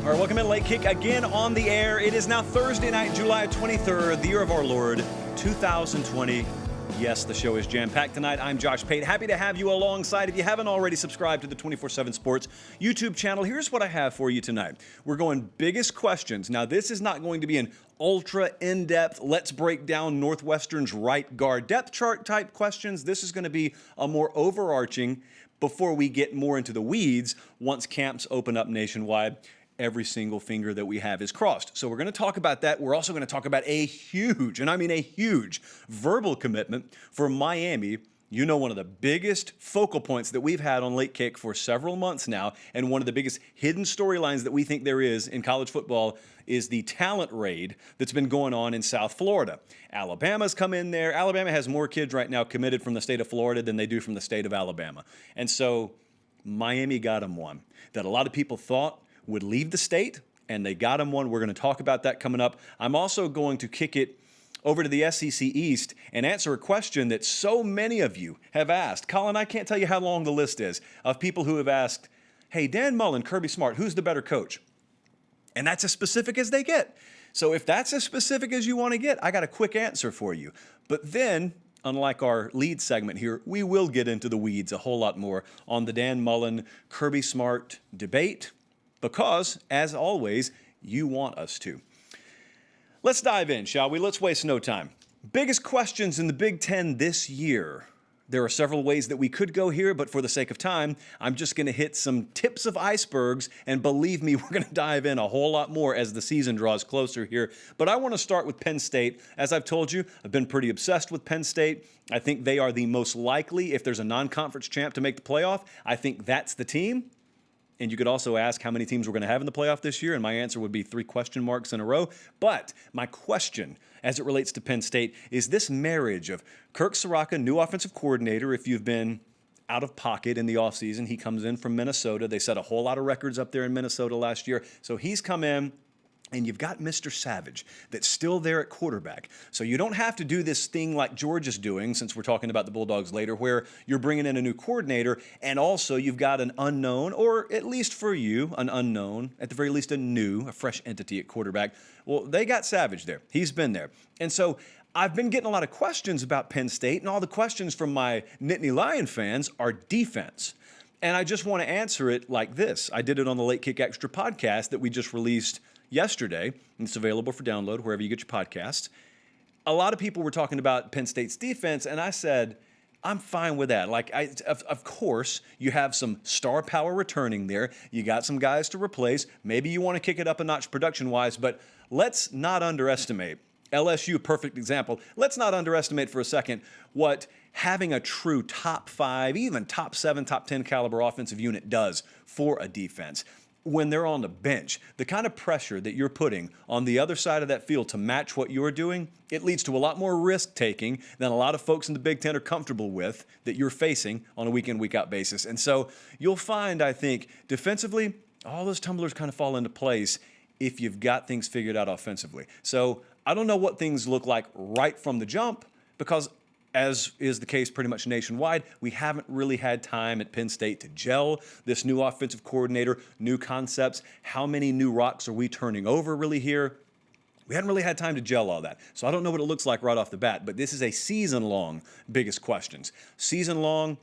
All right, welcome in Late Kick again on the air. It is now Thursday night, July 23rd, the year of our Lord, 2020. Yes, the show is jam-packed tonight. I'm Josh Pate. Happy to have you alongside. If you haven't already subscribed to the 24/7 Sports YouTube channel, here's what I have for you tonight. We're going biggest questions. Now, this is not going to be an ultra in-depth, let's break down Northwestern's right guard depth chart type questions. This is going to be a more overarching before we get more into the weeds once camps open up nationwide. Every single finger that we have is crossed. So we're going to talk about that. We're also going to talk about a huge, and I mean a huge, verbal commitment for Miami. You know, one of the biggest focal points that we've had on Late Kick for several months now, and one of the biggest hidden storylines that we think there is in college football is the talent raid that's been going on in South Florida. Alabama's come in there. Alabama has more kids right now committed from the state of Florida than they do from the state of Alabama. And so Miami got them one that a lot of people thought would leave the state, and they got him one. We're going to talk about that coming up. I'm also going to kick it over to the SEC East and answer a question that so many of you have asked. Colin, I can't tell you how long the list is of people who have asked, hey, Dan Mullen, Kirby Smart, who's the better coach? And that's as specific as they get. So if that's as specific as you want to get, I got a quick answer for you. But then, unlike our lead segment here, we will get into the weeds a whole lot more on the Dan Mullen, Kirby Smart debate, because, as always, you want us to. Let's dive in, shall we? Let's waste no time. Biggest questions in the Big Ten this year. There are several ways that we could go here, but for the sake of time, I'm just going to hit some tips of icebergs, and believe me, we're going to dive in a whole lot more as the season draws closer here. But I want to start with Penn State. As I've told you, I've been pretty obsessed with Penn State. I think they are the most likely, if there's a non-conference champ to make the playoff, I think that's the team. And you could also ask how many teams we're going to have in the playoff this year, and my answer would be 3 question marks in a row. But my question, as it relates to Penn State, is this marriage of Kirk Ciarrocca, new offensive coordinator. If you've been out of pocket in the offseason, he comes in from Minnesota. They set a whole lot of records up there in Minnesota last year. So he's come in. And you've got Mr. Savage that's still there at quarterback. So you don't have to do this thing like Georgia's doing, since we're talking about the Bulldogs later, where you're bringing in a new coordinator, and also you've got an unknown, or at least for you, an unknown, at the very least a fresh entity at quarterback. Well, they got Savage there. He's been there. And so I've been getting a lot of questions about Penn State, and all the questions from my Nittany Lion fans are defense. And I just want to answer it like this. I did it on the Late Kick Extra podcast that we just released yesterday. It's available for download wherever you get your podcasts. A lot of people were talking about Penn State's defense, and I said, I'm fine with that. Of course, you have some star power returning there. You got some guys to replace. Maybe you want to kick it up a notch production-wise, but let's not underestimate. LSU, perfect example. Let's not underestimate for a second what having a true top 5, even top 7, top 10 caliber offensive unit does for a defense. When they're on the bench, the kind of pressure that you're putting on the other side of that field to match what you're doing, it leads to a lot more risk-taking than a lot of folks in the Big Ten are comfortable with that you're facing on a week-in, week-out basis. And so you'll find, I think, defensively, all those tumblers kind of fall into place if you've got things figured out offensively. So I don't know what things look like right from the jump, because as is the case pretty much nationwide, we haven't really had time at Penn State to gel this new offensive coordinator, new concepts. How many new rocks are we turning over really here? We hadn't really had time to gel all that. So I don't know what it looks like right off the bat, but this is a season-long biggest questions. Season-long,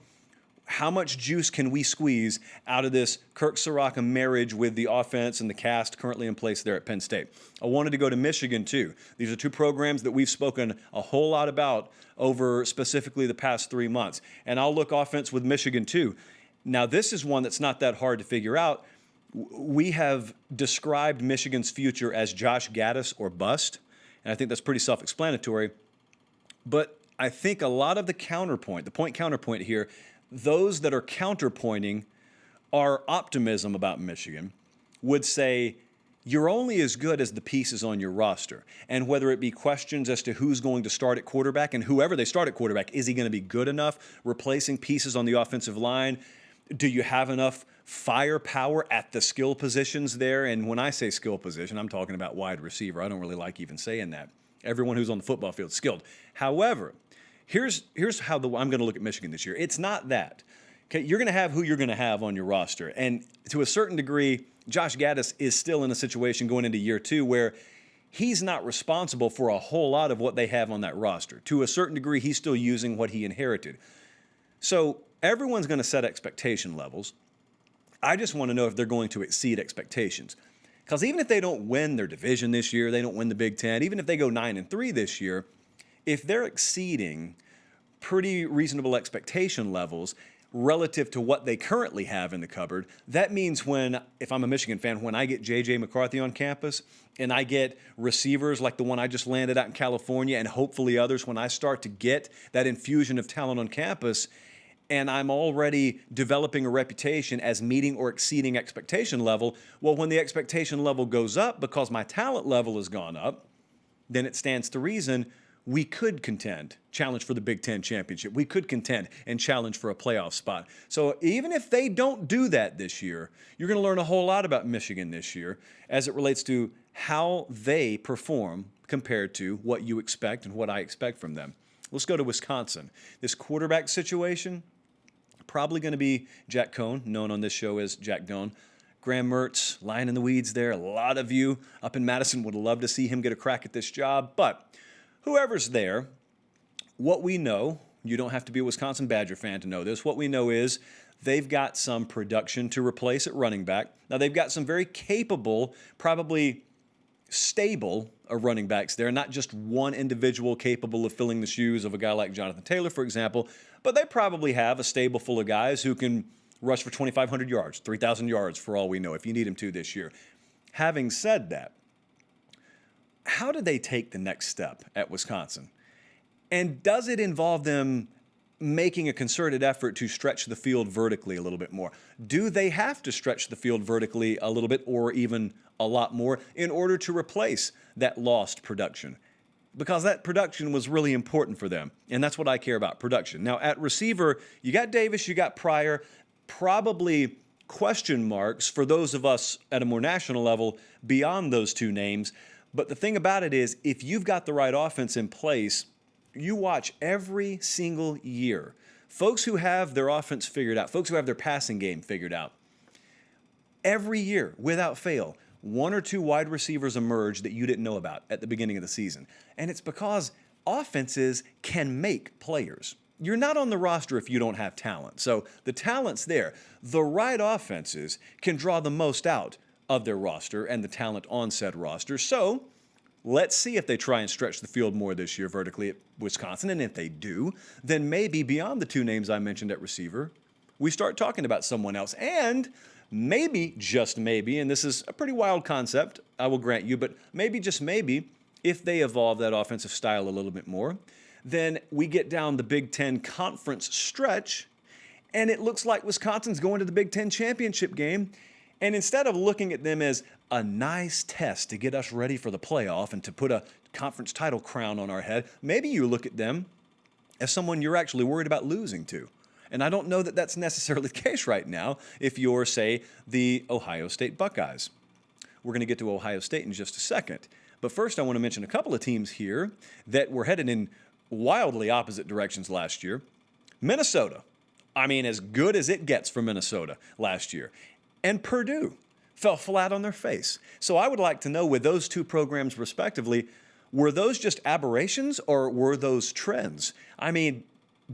how much juice can we squeeze out of this Kirk Ciarrocca marriage with the offense and the cast currently in place there at Penn State? I wanted to go to Michigan, too. These are 2 programs that we've spoken a whole lot about over specifically the past 3 months. And I'll look offense with Michigan, too. Now, this is one that's not that hard to figure out. We have described Michigan's future as Josh Gaddis or bust, and I think that's pretty self-explanatory. But I think a lot of the point counterpoint here, those that are counterpointing our optimism about Michigan would say you're only as good as the pieces on your roster. And whether it be questions as to who's going to start at quarterback, and whoever they start at quarterback, is he going to be good enough replacing pieces on the offensive line? Do you have enough firepower at the skill positions there? And when I say skill position, I'm talking about wide receiver. I don't really like even saying that. Everyone who's on the football field is skilled. However, here's how I'm going to look at Michigan this year. It's not that. Okay, you're going to have who you're going to have on your roster. And to a certain degree, Josh Gaddis is still in a situation going into year 2 where he's not responsible for a whole lot of what they have on that roster. To a certain degree, he's still using what he inherited. So everyone's going to set expectation levels. I just want to know if they're going to exceed expectations. Because even if they don't win their division this year, they don't win the Big Ten, even if they go 9-3 this year, if they're exceeding pretty reasonable expectation levels relative to what they currently have in the cupboard, that means if I'm a Michigan fan, when I get J.J. McCarthy on campus and I get receivers like the one I just landed out in California and hopefully others, when I start to get that infusion of talent on campus and I'm already developing a reputation as meeting or exceeding expectation level, well, when the expectation level goes up because my talent level has gone up, then it stands to reason we could contend, challenge for the Big Ten championship. We could contend and challenge for a playoff spot. So even if they don't do that this year, you're going to learn a whole lot about Michigan this year as it relates to how they perform compared to what you expect and what I expect from them. Let's go to Wisconsin. This quarterback situation, probably going to be Jack Cohn, known on this show as Jack Doan. Graham Mertz, lying in the weeds there. A lot of you up in Madison would love to see him get a crack at this job, but whoever's there, what we know, you don't have to be a Wisconsin Badger fan to know this, what we know is they've got some production to replace at running back. Now, they've got some very capable, probably stable running backs there, not just one individual capable of filling the shoes of a guy like Jonathan Taylor, for example, but they probably have a stable full of guys who can rush for 2,500 yards, 3,000 yards for all we know, if you need them to this year. Having said that, how do they take the next step at Wisconsin? And does it involve them making a concerted effort to stretch the field vertically a little bit more? Do they have to stretch the field vertically a little bit or even a lot more in order to replace that lost production? Because that production was really important for them, and that's what I care about, production. Now, at receiver, you got Davis, you got Pryor, probably question marks for those of us at a more national level beyond those two names. But the thing about it is, if you've got the right offense in place, you watch every single year. Folks who have their offense figured out, folks who have their passing game figured out, every year, without fail, one or two wide receivers emerge that you didn't know about at the beginning of the season. And it's because offenses can make players. You're not on the roster if you don't have talent. So the talent's there. The right offenses can draw the most out of their roster and the talent on said roster. So let's see if they try and stretch the field more this year vertically at Wisconsin. And if they do, then maybe beyond the two names I mentioned at receiver, we start talking about someone else. And maybe, just maybe, and this is a pretty wild concept, I will grant you, but maybe, just maybe, if they evolve that offensive style a little bit more, then we get down the Big Ten conference stretch, and it looks like Wisconsin's going to the Big Ten championship game. And instead of looking at them as a nice test to get us ready for the playoff and to put a conference title crown on our head, maybe you look at them as someone you're actually worried about losing to. And I don't know that that's necessarily the case right now if you're, say, the Ohio State Buckeyes. We're going to get to Ohio State in just a second. But first, I want to mention a couple of teams here that were headed in wildly opposite directions last year. Minnesota. I mean, as good as it gets for Minnesota last year. And Purdue fell flat on their face. So I would like to know, with those two programs respectively, were those just aberrations or were those trends? I mean,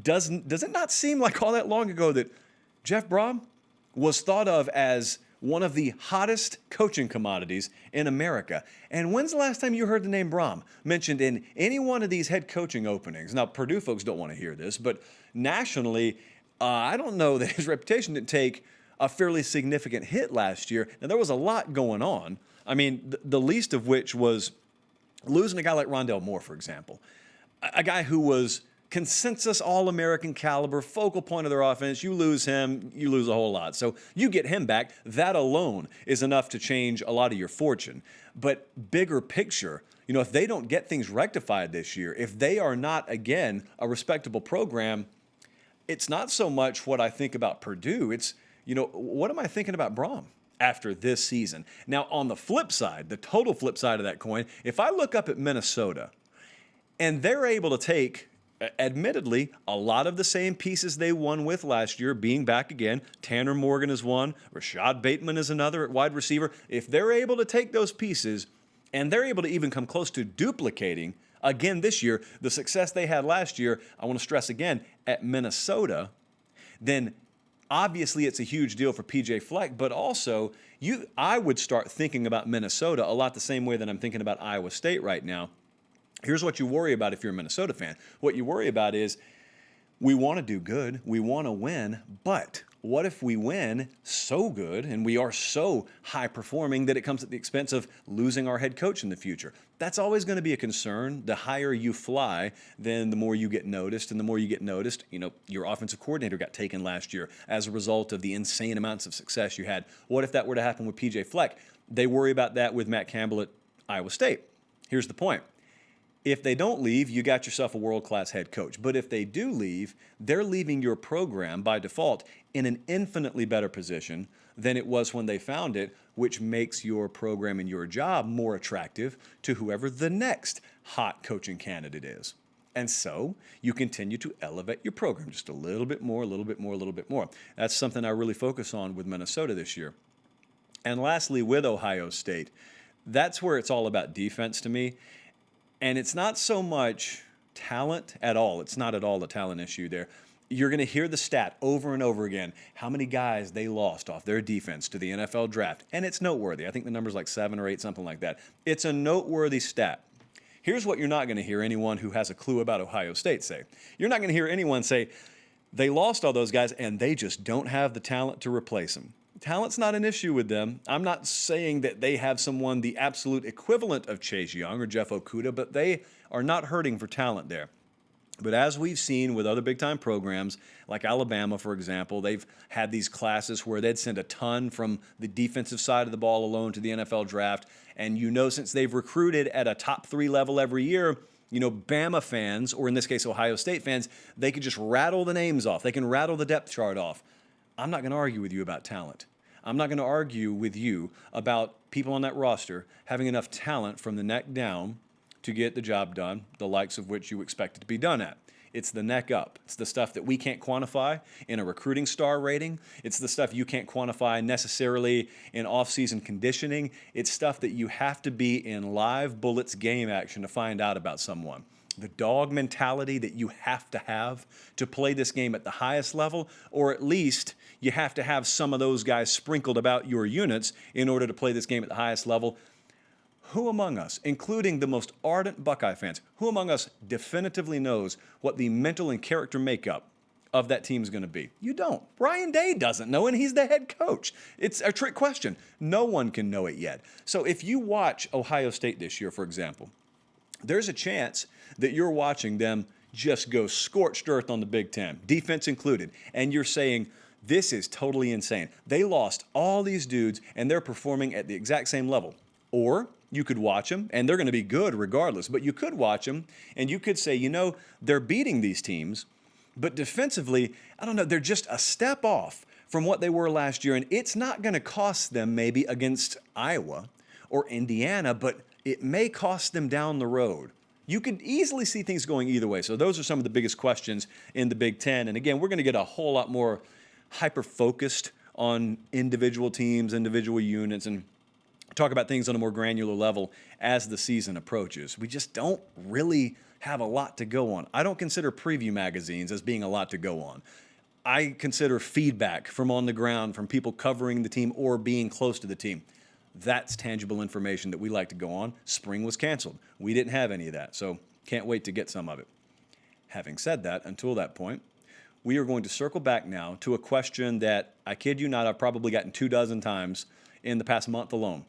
does it not seem like all that long ago that Jeff Brom was thought of as one of the hottest coaching commodities in America? And when's the last time you heard the name Brom mentioned in any one of these head coaching openings? Now, Purdue folks don't want to hear this, but nationally, I don't know that his reputation didn't take a fairly significant hit last year. Now, there was a lot going on. I mean, the least of which was losing a guy like Rondale Moore, for example, a guy who was consensus All-American caliber, focal point of their offense. You lose him, you lose a whole lot. So you get him back. That alone is enough to change a lot of your fortune. But bigger picture, if they don't get things rectified this year, if they are not, again, a respectable program, it's not so much what I think about Purdue. It's, what am I thinking about Brom after this season? Now, on the flip side, the total flip side of that coin, if I look up at Minnesota and they're able to take Admittedly, a lot of the same pieces they won with last year being back again. Tanner Morgan is one. Rashad Bateman is another at wide receiver. If they're able to take those pieces and they're able to even come close to duplicating, again this year, the success they had last year, I want to stress again, at Minnesota, then obviously it's a huge deal for PJ Fleck, but also I would start thinking about Minnesota a lot the same way that I'm thinking about Iowa State right now. Here's what you worry about if you're a Minnesota fan. What you worry about is we want to do good, we want to win, but what if we win so good and we are so high performing that it comes at the expense of losing our head coach in the future? That's always going to be a concern. The higher you fly, then the more you get noticed, and the more you get noticed, your offensive coordinator got taken last year as a result of the insane amounts of success you had. What if that were to happen with PJ Fleck? They worry about that with Matt Campbell at Iowa State. Here's the point. If they don't leave, you got yourself a world-class head coach. But if they do leave, they're leaving your program by default in an infinitely better position than it was when they found it, which makes your program and your job more attractive to whoever the next hot coaching candidate is. And so you continue to elevate your program just a little bit more, a little bit more, a little bit more. That's something I really focus on with Minnesota this year. And lastly, with Ohio State, that's where it's all about defense to me. And it's not so much talent at all. It's not at all a talent issue there. You're going to hear the stat over and over again, how many guys they lost off their defense to the NFL draft. And it's noteworthy. I think the number's like 7 or 8, something like that. It's a noteworthy stat. Here's what you're not going to hear anyone who has a clue about Ohio State say. You're not going to hear anyone say, they lost all those guys and they just don't have the talent to replace them. Talent's not an issue with them. I'm not saying that they have someone the absolute equivalent of Chase Young or Jeff Okudah, but they are not hurting for talent there. But as we've seen with other big-time programs, like Alabama, for example, they've had these classes where they'd send a ton from the defensive side of the ball alone to the NFL draft. And since they've recruited at a top 3 level every year, Bama fans, or in this case, Ohio State fans, they could just rattle the names off. They can rattle the depth chart off. I'm not going to argue with you about talent. I'm not going to argue with you about people on that roster having enough talent from the neck down to get the job done, the likes of which you expect it to be done at. It's the neck up. It's the stuff that we can't quantify in a recruiting star rating. It's the stuff you can't quantify necessarily in off-season conditioning. It's stuff that you have to be in live bullets game action to find out about someone. The dog mentality that you have to play this game at the highest level, or at least you have to have some of those guys sprinkled about your units in order to play this game at the highest level. Who among us, including the most ardent Buckeye fans, who among us definitively knows what the mental and character makeup of that team is going to be? You don't. Ryan Day doesn't know, and he's the head coach. It's a trick question. No one can know it yet. So if you watch Ohio State this year, for example, there's a chance that you're watching them just go scorched earth on the Big Ten, defense included, and you're saying, this is totally insane. They lost all these dudes, and they're performing at the exact same level. Or you could watch them, and they're going to be good regardless, but you could watch them, and you could say, they're beating these teams, but defensively, I don't know, they're just a step off from what they were last year, and it's not going to cost them maybe against Iowa or Indiana, but it may cost them down the road. You could easily see things going either way. So those are some of the biggest questions in the Big Ten. And again, we're going to get a whole lot more hyper-focused on individual teams, individual units, and talk about things on a more granular level as the season approaches. We just don't really have a lot to go on. I don't consider preview magazines as being a lot to go on. I consider feedback from on the ground, from people covering the team or being close to the team. That's tangible information that we like to go on. Spring was canceled. We didn't have any of that, so can't wait to get some of it. Having said that, until that point, we are going to circle back now to a question that, I kid you not, I've probably gotten 24 times in the past month alone.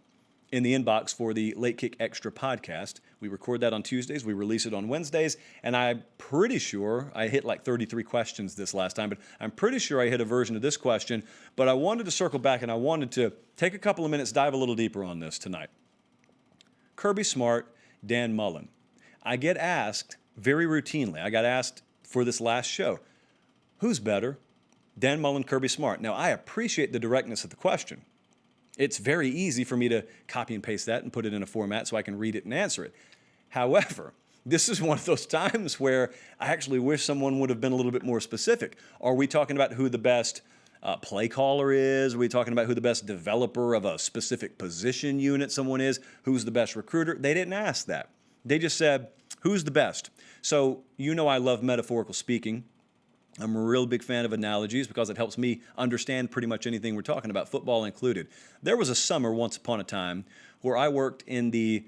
In the inbox for the Late Kick Extra podcast. We record that on Tuesdays. We release it on Wednesdays. And I'm pretty sure I hit like 33 questions this last time, but I'm pretty sure I hit a version of this question. But I wanted to circle back and I wanted to take a couple of minutes, dive a little deeper on this tonight. Kirby Smart, Dan Mullen. I get asked very routinely, I got asked for this last show, who's better, Dan Mullen, Kirby Smart? Now, I appreciate the directness of the question. It's very easy for me to copy and paste that and put it in a format so I can read it and answer it. However, This is one of those times where I actually wish someone would have been a little bit more specific. Are we talking about who the best play caller is? Are we talking about who the best developer of a specific position unit someone is? Who's the best recruiter? They didn't ask that. They just said, who's the best? So I love metaphorical speaking. I'm a real big fan of analogies because it helps me understand pretty much anything we're talking about, football included. There was a summer once upon a time where I worked in the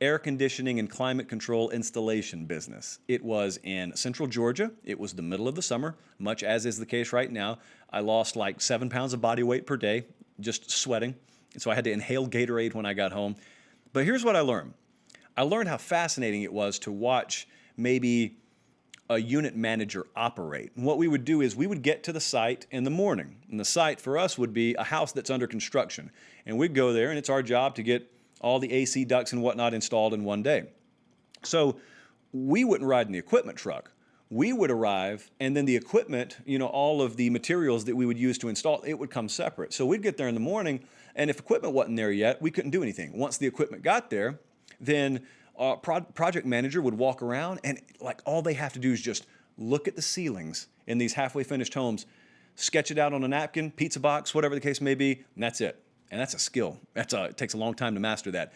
air conditioning and climate control installation business. It was in central Georgia. It was the middle of the summer, much as is the case right now. I lost like 7 pounds of body weight per day, just sweating. And so I had to inhale Gatorade when I got home. But here's what I learned. I learned how fascinating it was to watch maybe a unit manager operate. And what we would do is we would get to the site in the morning. And the site for us would be a house that's under construction. And we'd go there, and it's our job to get all the AC ducts and whatnot installed in one day. So we wouldn't ride in the equipment truck. We would arrive, and then the equipment, all of the materials that we would use to install, it would come separate. So we'd get there in the morning, and if equipment wasn't there yet, we couldn't do anything. Once the equipment got there, then project manager would walk around, and all they have to do is just look at the ceilings in these halfway finished homes, sketch it out on a napkin, pizza box, whatever the case may be, and that's it. And that's a skill. It takes a long time to master that.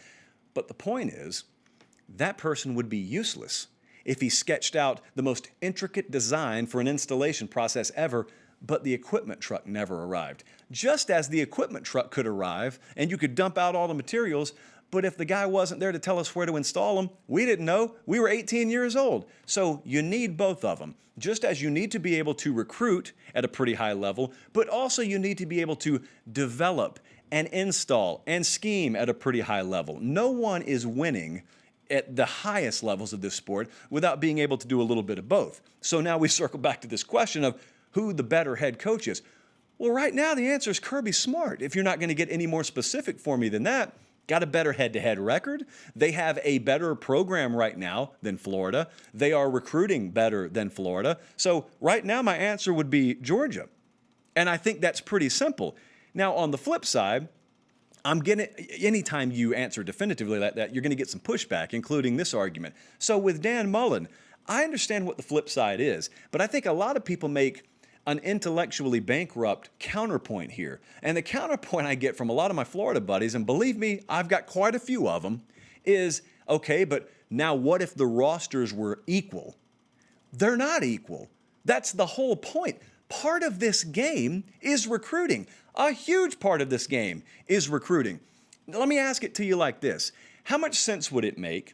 But the point is, that person would be useless if he sketched out the most intricate design for an installation process ever, but the equipment truck never arrived. Just as the equipment truck could arrive and you could dump out all the materials, but if the guy wasn't there to tell us where to install them, we didn't know. We were 18 years old. So you need both of them. Just as you need to be able to recruit at a pretty high level, but also you need to be able to develop and install and scheme at a pretty high level. No one is winning at the highest levels of this sport without being able to do a little bit of both. So now we circle back to this question of who the better head coach is. Well, right now the answer is Kirby Smart. If you're not going to get any more specific for me than that, got a better head-to-head record. They have a better program right now than Florida. They are recruiting better than Florida. So right now my answer would be Georgia. And I think that's pretty simple. Now, on the flip side, anytime you answer definitively like that, you're going to get some pushback, including this argument. So with Dan Mullen, I understand what the flip side is, but I think a lot of people make an intellectually bankrupt counterpoint here. And the counterpoint I get from a lot of my Florida buddies, and believe me, I've got quite a few of them, is, okay, but now what if the rosters were equal? They're not equal. That's the whole point. Part of this game is recruiting. A huge part of this game is recruiting. Let me ask it to you like this. How much sense would it make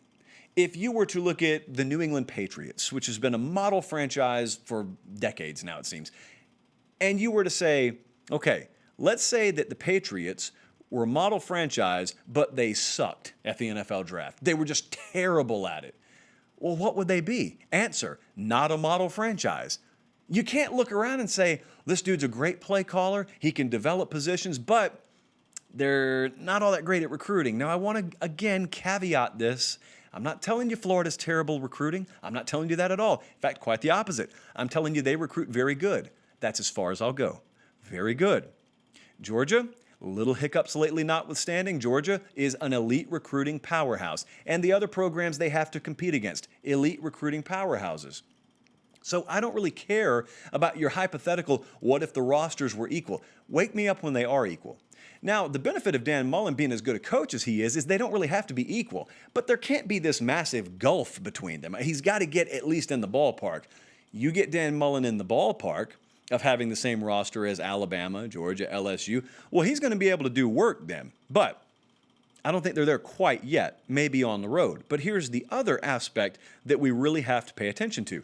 if you were to look at the New England Patriots, which has been a model franchise for decades now, it seems, and you were to say, okay, let's say that the Patriots were a model franchise, but they sucked at the NFL draft. They were just terrible at it. Well, what would they be? Answer, not a model franchise. You can't look around and say, this dude's a great play caller, he can develop positions, but they're not all that great at recruiting. Now, I want to, again, caveat this. I'm not telling you Florida's terrible recruiting. I'm not telling you that at all. In fact, quite the opposite. I'm telling you they recruit very good. That's as far as I'll go. Very good. Georgia, little hiccups lately notwithstanding, Georgia is an elite recruiting powerhouse. And the other programs they have to compete against, elite recruiting powerhouses. So I don't really care about your hypothetical, what if the rosters were equal? Wake me up when they are equal. Now, the benefit of Dan Mullen being as good a coach as he is they don't really have to be equal. But there can't be this massive gulf between them. He's got to get at least in the ballpark. You get Dan Mullen in the ballpark of having the same roster as Alabama, Georgia, LSU, well, he's going to be able to do work then. But I don't think they're there quite yet, maybe on the road. But here's the other aspect that we really have to pay attention to.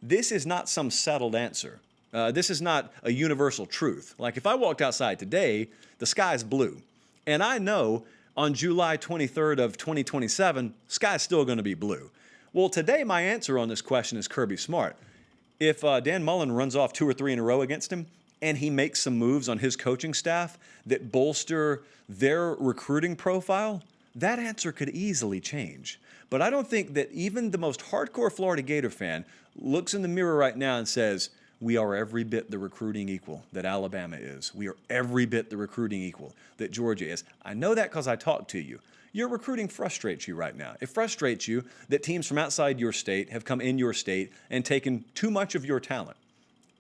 This is not some settled answer. This is not a universal truth. Like if I walked outside today, the sky's blue. And I know on July 23rd of 2027, sky's still going to be blue. Well, today my answer on this question is Kirby Smart. If Dan Mullen runs off 2 or 3 in a row against him, and he makes some moves on his coaching staff that bolster their recruiting profile, that answer could easily change. But I don't think that even the most hardcore Florida Gator fan looks in the mirror right now and says, We are every bit the recruiting equal that Alabama is. We are every bit the recruiting equal that Georgia is. I know that because I talked to you. Your recruiting frustrates you right now. It frustrates you that teams from outside your state have come in your state and taken too much of your talent.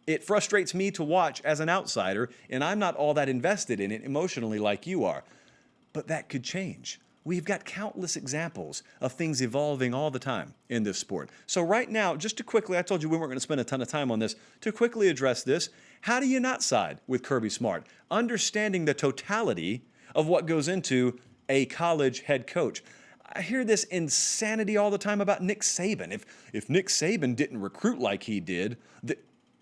It frustrates me to watch as an outsider, and I'm not all that invested in it emotionally like you are. But that could change. We've got countless examples of things evolving all the time in this sport. So right now, just to quickly, I told you we weren't going to spend a ton of time on this, to quickly address this, how do you not side with Kirby Smart? Understanding the totality of what goes into a college head coach. I hear this insanity all the time about Nick Saban. If Nick Saban didn't recruit like he did,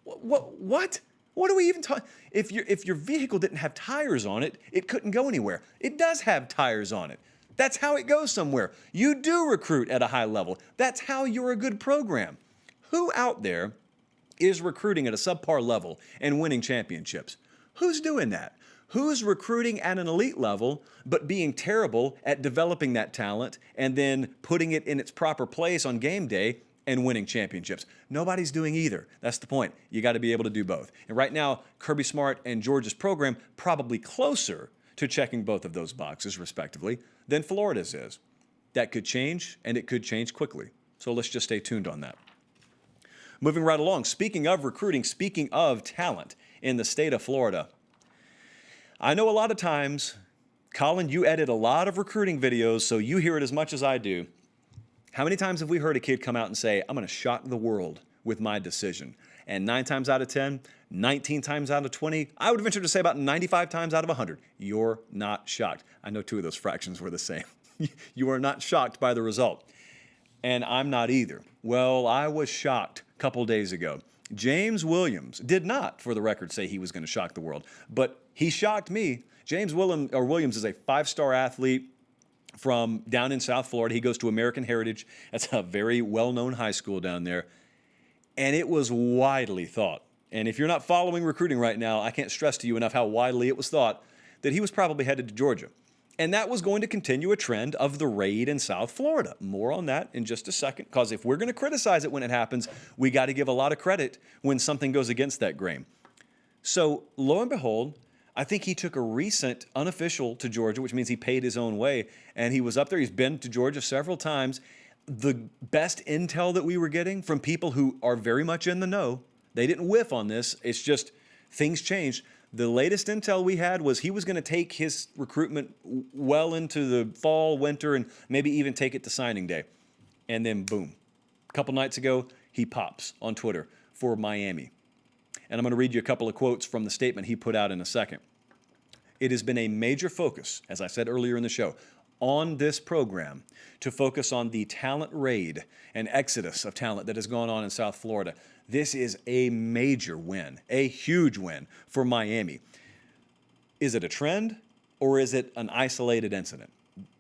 what? What are we even talking? If your vehicle didn't have tires on it, it couldn't go anywhere. It does have tires on it. That's how it goes somewhere. You do recruit at a high level. That's how you're a good program. Who out there is recruiting at a subpar level and winning championships? Who's doing that? Who's recruiting at an elite level but being terrible at developing that talent and then putting it in its proper place on game day and winning championships? Nobody's doing either. That's the point. You got to be able to do both. And right now, Kirby Smart and Georgia's program probably closer to checking both of those boxes, respectively, than Florida's is. That could change, and it could change quickly. So let's just stay tuned on that. Moving right along, speaking of recruiting, speaking of talent in the state of Florida, I know a lot of times, Colin, you edit a lot of recruiting videos, so you hear it as much as I do. How many times have we heard a kid come out and say, I'm going to shock the world with my decision? And 9 times out of 10, 19 times out of 20, I would venture to say about 95 times out of 100, you're not shocked. I know 2 of those fractions were the same. You are not shocked by the result. And I'm not either. Well, I was shocked a couple days ago. James Williams did not, for the record, say he was going to shock the world, but he shocked me. James Williams is a 5-star athlete from down in South Florida. He goes to American Heritage. That's a very well-known high school down there. And it was widely thought, and if you're not following recruiting right now, I can't stress to you enough how widely it was thought that he was probably headed to Georgia. And that was going to continue a trend of the raid in South Florida. More on that in just a second, because if we're going to criticize it when it happens, we got to give a lot of credit when something goes against that grain. So lo and behold, I think he took a recent unofficial to Georgia, which means he paid his own way, and he was up there. He's been to Georgia several times. The best intel that we were getting from people who are very much in the know, they didn't whiff on this. It's just things changed. The latest intel we had was he was going to take his recruitment well into the fall, winter, and maybe even take it to signing day. And then boom, a couple nights ago, he pops on Twitter for Miami. And I'm going to read you a couple of quotes from the statement he put out in a second. It has been a major focus, as I said earlier in the show, on this program to focus on the talent raid and exodus of talent that has gone on in South Florida. This is a major win, a huge win for Miami. Is it a trend or is it an isolated incident?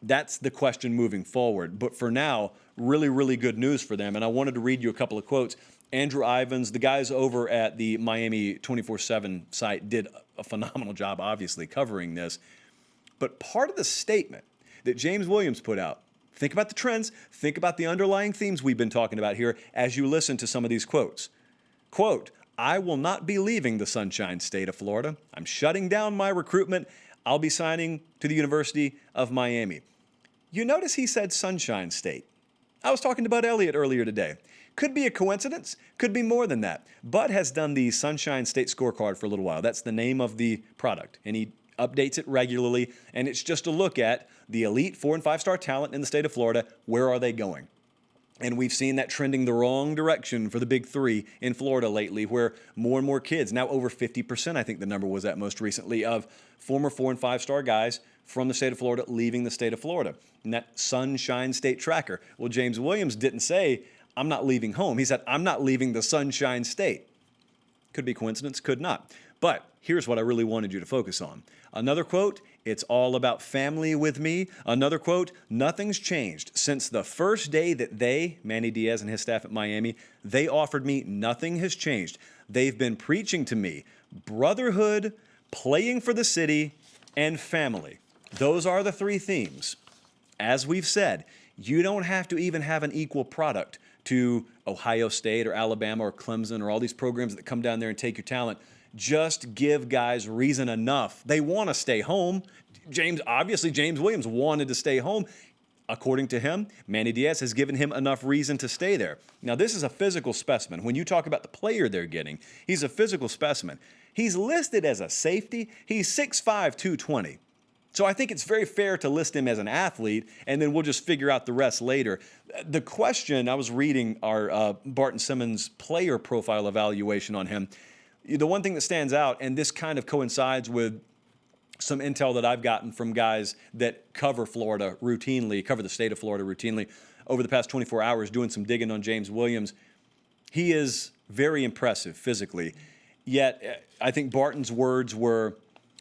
That's the question moving forward. But for now, really, really good news for them. And I wanted to read you a couple of quotes. Andrew Ivins, the guys over at the Miami 24/7 site, did a phenomenal job, obviously, covering this. But part of the statement that James Williams put out, think about the trends, think about the underlying themes we've been talking about here as you listen to some of these quotes. Quote, I will not be leaving the Sunshine State of Florida. I'm shutting down my recruitment. I'll be signing to the University of Miami. You notice he said Sunshine State. I was talking to Bud Elliott earlier today. Could be a coincidence, could be more than that. Bud has done the Sunshine State scorecard for a little while. That's the name of the product, and he updates it regularly, and it's just a look at the elite 4- and 5-star talent in the state of Florida. Where are they going? And we've seen that trending the wrong direction for the big 3 in Florida lately, where more and more kids, now over 50%, I think the number was at most recently, of former 4- and 5-star guys from the state of Florida leaving the state of Florida. And that Sunshine State tracker. Well, James Williams didn't say, I'm not leaving home. He said, I'm not leaving the Sunshine State. Could be coincidence, could not. But here's what I really wanted you to focus on. Another quote, it's all about family with me. Another quote, nothing's changed. Since the first day that they, Manny Diaz and his staff at Miami, they offered me, nothing has changed. They've been preaching to me brotherhood, playing for the city, and family. Those are the 3 themes. As we've said, you don't have to even have an equal product to Ohio State or Alabama or Clemson or all these programs that come down there and take your talent. Just give guys reason enough. They want to stay home. James Williams wanted to stay home. According to him, Manny Diaz has given him enough reason to stay there. Now, this is a physical specimen. When you talk about the player they're getting, he's a physical specimen. He's listed as a safety. He's 6'5", 220. So I think it's very fair to list him as an athlete, and then we'll just figure out the rest later. The question, I was reading our Barton Simmons player profile evaluation on him. The one thing that stands out, and this kind of coincides with some intel that I've gotten from guys that cover Florida routinely, cover the state of Florida routinely over the past 24 hours, doing some digging on James Williams. He is very impressive physically. Yet, I think Barton's words were,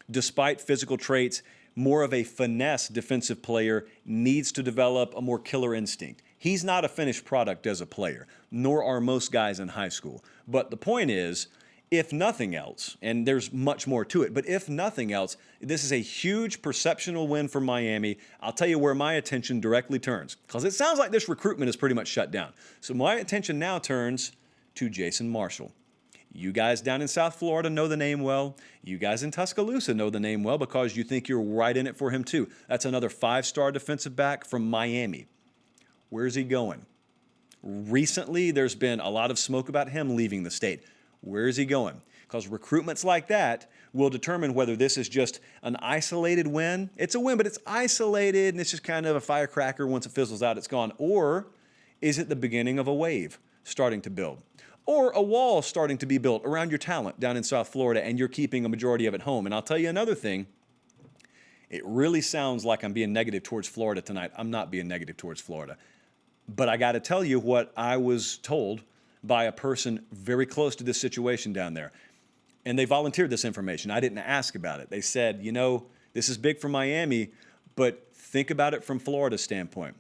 despite physical traits, more of a finesse defensive player, needs to develop a more killer instinct. He's not a finished product as a player, nor are most guys in high school. But the point is, if nothing else, and there's much more to it, but if nothing else, this is a huge perceptional win for Miami. I'll tell you where my attention directly turns, because it sounds like this recruitment is pretty much shut down. So my attention now turns to Jason Marshall. You guys down in South Florida know the name well. You guys in Tuscaloosa know the name well because you think you're right in it for him too. That's another 5-star defensive back from Miami. Where's he going? Recently, there's been a lot of smoke about him leaving the state. Where is he going? Because recruitments like that will determine whether this is just an isolated win. It's a win, but it's isolated, and it's just kind of a firecracker. Once it fizzles out, it's gone. Or is it the beginning of a wave starting to build? Or a wall starting to be built around your talent down in South Florida, and you're keeping a majority of it home? And I'll tell you another thing. It really sounds like I'm being negative towards Florida tonight. I'm not being negative towards Florida. But I got to tell you what I was told by a person very close to this situation down there. And they volunteered this information. I didn't ask about it. They said, this is big for Miami, but think about it from Florida's standpoint.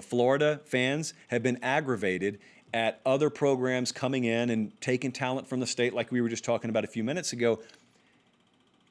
Florida fans have been aggravated at other programs coming in and taking talent from the state like we were just talking about a few minutes ago.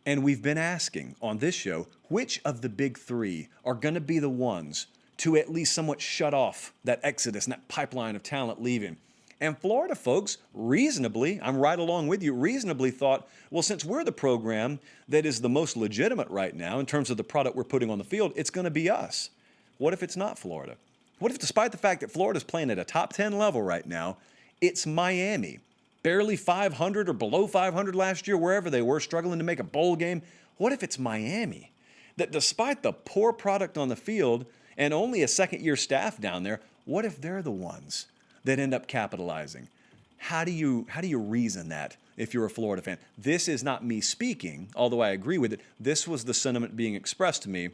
And we've been asking on this show, which of the big three are going to be the ones to at least somewhat shut off that exodus and that pipeline of talent leaving? And Florida folks reasonably, I'm right along with you, reasonably thought, well, since we're the program that is the most legitimate right now in terms of the product we're putting on the field, it's going to be us. What if it's not Florida? What if, despite the fact that Florida's playing at a top 10 level right now, it's Miami, barely 500 or below 500 last year, wherever they were, struggling to make a bowl game? What if it's Miami, that despite the poor product on the field and only a second-year staff down there, what if they're the ones that end up capitalizing? How do you reason that if you're a Florida fan? This is not me speaking, although I agree with it. This was the sentiment being expressed to me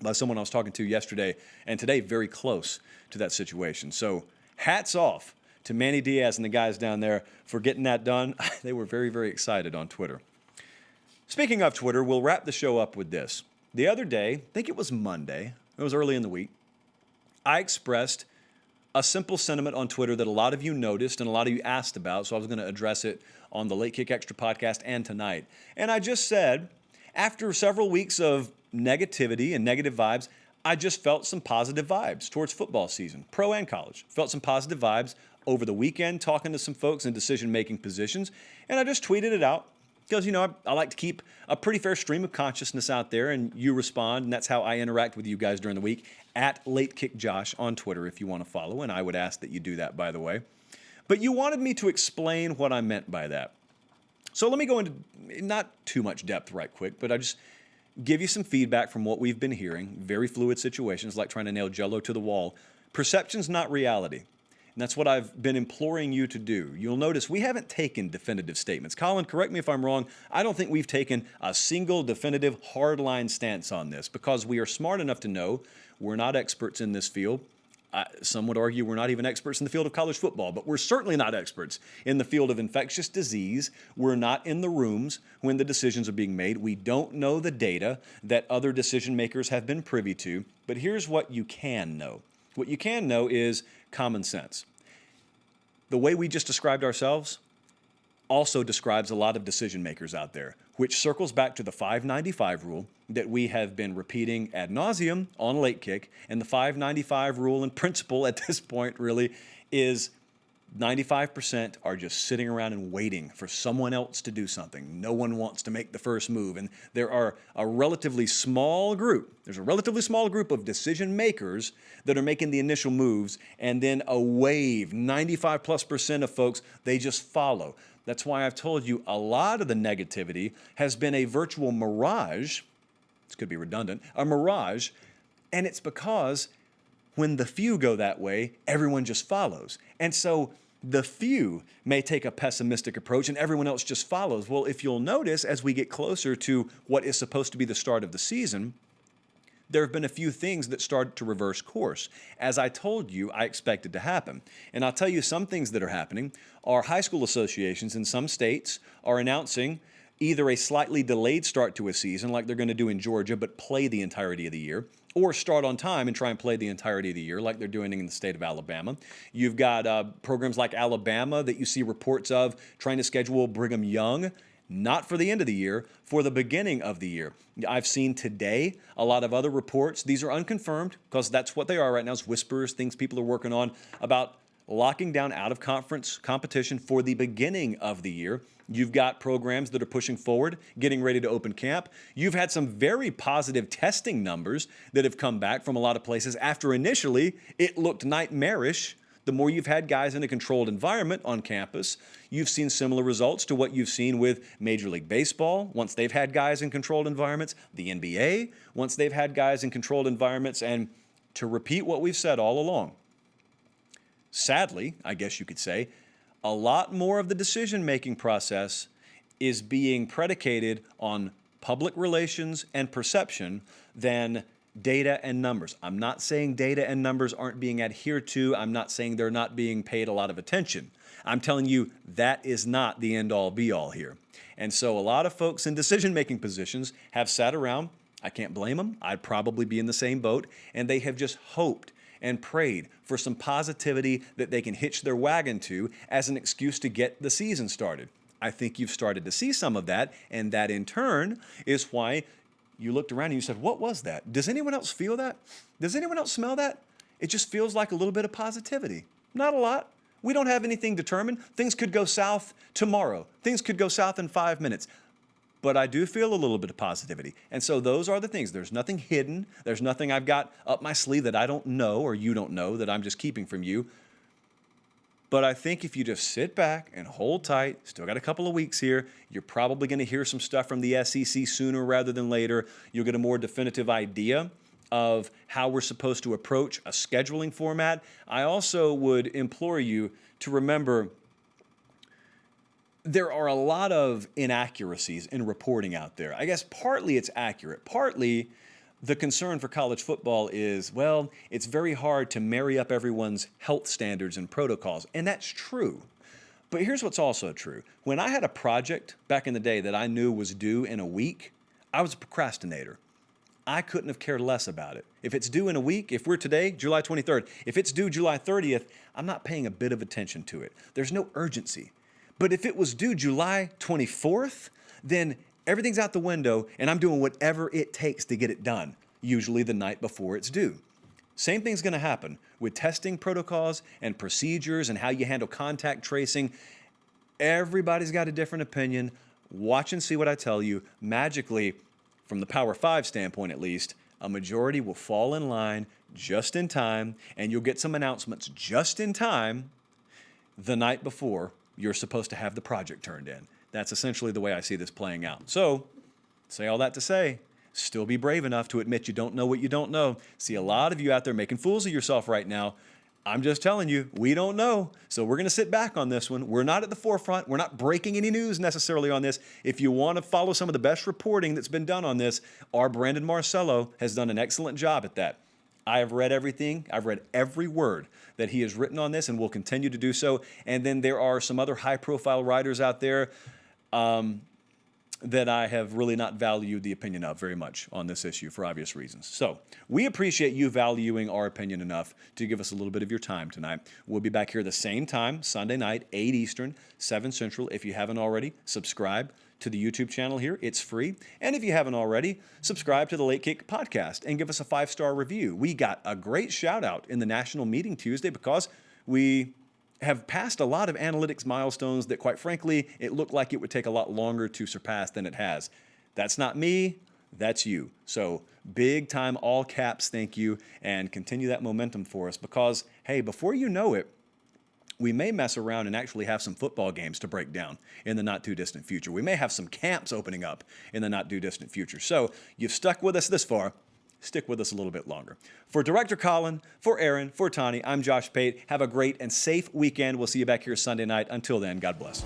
by someone I was talking to yesterday and today, very close to that situation. So hats off to Manny Diaz and the guys down there for getting that done. They were very, very excited on Twitter. Speaking of Twitter, we'll wrap the show up with this. The other day, I think it was Monday, it was early in the week, I expressed a simple sentiment on Twitter that a lot of you noticed and a lot of you asked about, so I was going to address it on the Late Kick Extra podcast and tonight. And I just said, after several weeks of negativity and negative vibes, I just felt some positive vibes towards football season, pro and college. Felt some positive vibes over the weekend, talking to some folks in decision-making positions, and I just tweeted it out because, I like to keep a pretty fair stream of consciousness out there, and you respond, and that's how I interact with you guys during the week, at Late Kick Josh on Twitter if you want to follow, and I would ask that you do that, by the way. But you wanted me to explain what I meant by that. So let me go into not too much depth right quick, but I just give you some feedback from what we've been hearing. Very fluid situations, like trying to nail Jell-O to the wall. Perception's not reality. And that's what I've been imploring you to do. You'll notice we haven't taken definitive statements. Colin, correct me if I'm wrong. I don't think we've taken a single definitive hardline stance on this because we are smart enough to know we're not experts in this field. Some would argue we're not even experts in the field of college football, but we're certainly not experts in the field of infectious disease. We're not in the rooms when the decisions are being made. We don't know the data that other decision makers have been privy to, but here's what you can know. What you can know is common sense. The way we just described ourselves also describes a lot of decision makers out there, which circles back to the 595 rule that we have been repeating ad nauseum on Late Kick. And the 595 rule and principle at this point really is 95% are just sitting around and waiting for someone else to do something. No one wants to make the first move. And there are a relatively small group. There's a relatively small group of decision makers that are making the initial moves, and then a wave, 95+% of folks, they just follow. That's why I've told you a lot of the negativity has been a virtual mirage. This could be redundant, a mirage. And it's because when the few go that way, everyone just follows. And so the few may take a pessimistic approach and everyone else just follows. Well, if you'll notice, as we get closer to what is supposed to be the start of the season, there have been a few things that started to reverse course. As I told you, I expected to happen. And I'll tell you some things that are happening. Our high school associations in some states are announcing either a slightly delayed start to a season, like they're going to do in Georgia, but play the entirety of the year, or start on time and try and play the entirety of the year, like they're doing in the state of Alabama. You've got programs like Alabama that you see reports of trying to schedule Brigham Young, not for the end of the year, for the beginning of the year. I've seen today a lot of other reports. These are unconfirmed because that's what they are right now, is whispers, things people are working on about locking down out-of-conference competition for the beginning of the year. You've got programs that are pushing forward, getting ready to open camp. You've had some very positive testing numbers that have come back from a lot of places after initially it looked nightmarish. The more you've had guys in a controlled environment on campus, you've seen similar results to what you've seen with Major League Baseball, once they've had guys in controlled environments, the NBA, once they've had guys in controlled environments, and to repeat what we've said all along, sadly, I guess you could say, a lot more of the decision-making process is being predicated on public relations and perception than data and numbers. I'm not saying data and numbers aren't being adhered to. I'm not saying they're not being paid a lot of attention. I'm telling you that is not the end-all, be-all here. And so a lot of folks in decision-making positions have sat around. I can't blame them. I'd probably be in the same boat. And they have just hoped and prayed for some positivity that they can hitch their wagon to as an excuse to get the season started. I think you've started to see some of that, and that in turn is why you looked around and you said, what was that? Does anyone else feel that? Does anyone else smell that? It just feels like a little bit of positivity. Not a lot. We don't have anything determined. Things could go south tomorrow. Things could go south in 5 minutes. But I do feel a little bit of positivity. And so those are the things. There's nothing hidden. There's nothing I've got up my sleeve that I don't know or you don't know that I'm just keeping from you. But I think if you just sit back and hold tight, still got a couple of weeks here, you're probably going to hear some stuff from the SEC sooner rather than later. You'll get a more definitive idea of how we're supposed to approach a scheduling format. I also would implore you to remember there are a lot of inaccuracies in reporting out there. I guess partly it's accurate. Partly the concern for college football is, well, it's very hard to marry up everyone's health standards and protocols. And that's true. But here's what's also true. When I had a project back in the day that I knew was due in a week, I was a procrastinator. I couldn't have cared less about it. If it's due in a week, if we're today, July 23rd, if it's due July 30th, I'm not paying a bit of attention to it. There's no urgency. But if it was due July 24th, then everything's out the window and I'm doing whatever it takes to get it done, usually the night before it's due. Same thing's going to happen with testing protocols and procedures and how you handle contact tracing. Everybody's got a different opinion. Watch and see what I tell you. Magically, from the Power 5 standpoint at least, a majority will fall in line just in time, and you'll get some announcements just in time the night before you're supposed to have the project turned in. That's essentially the way I see this playing out. So, say all that to say, still be brave enough to admit you don't know what you don't know. See a lot of you out there making fools of yourself right now. I'm just telling you, we don't know. So we're going to sit back on this one. We're not at the forefront. We're not breaking any news necessarily on this. If you want to follow some of the best reporting that's been done on this, our Brandon Marcello has done an excellent job at that. I have read everything. I've read every word that he has written on this and will continue to do so. And then there are some other high-profile writers out there that I have really not valued the opinion of very much on this issue for obvious reasons. So we appreciate you valuing our opinion enough to give us a little bit of your time tonight. We'll be back here the same time, Sunday night, 8 Eastern, 7 Central. If you haven't already, subscribe to the YouTube channel here. It's free. And if you haven't already, subscribe to the Late Kick podcast and give us a 5-star review. We got a great shout out in the National Meeting Tuesday because we have passed a lot of analytics milestones that, quite frankly, it looked like it would take a lot longer to surpass than it has. That's not me, that's you. So big time, all caps, thank you, and continue that momentum for us because, hey, before you know it, we may mess around and actually have some football games to break down in the not too distant future. We may have some camps opening up in the not too distant future. So you've stuck with us this far. Stick with us a little bit longer. For Director Colin, for Aaron, for Tani, I'm Josh Pate. Have a great and safe weekend. We'll see you back here Sunday night. Until then, God bless.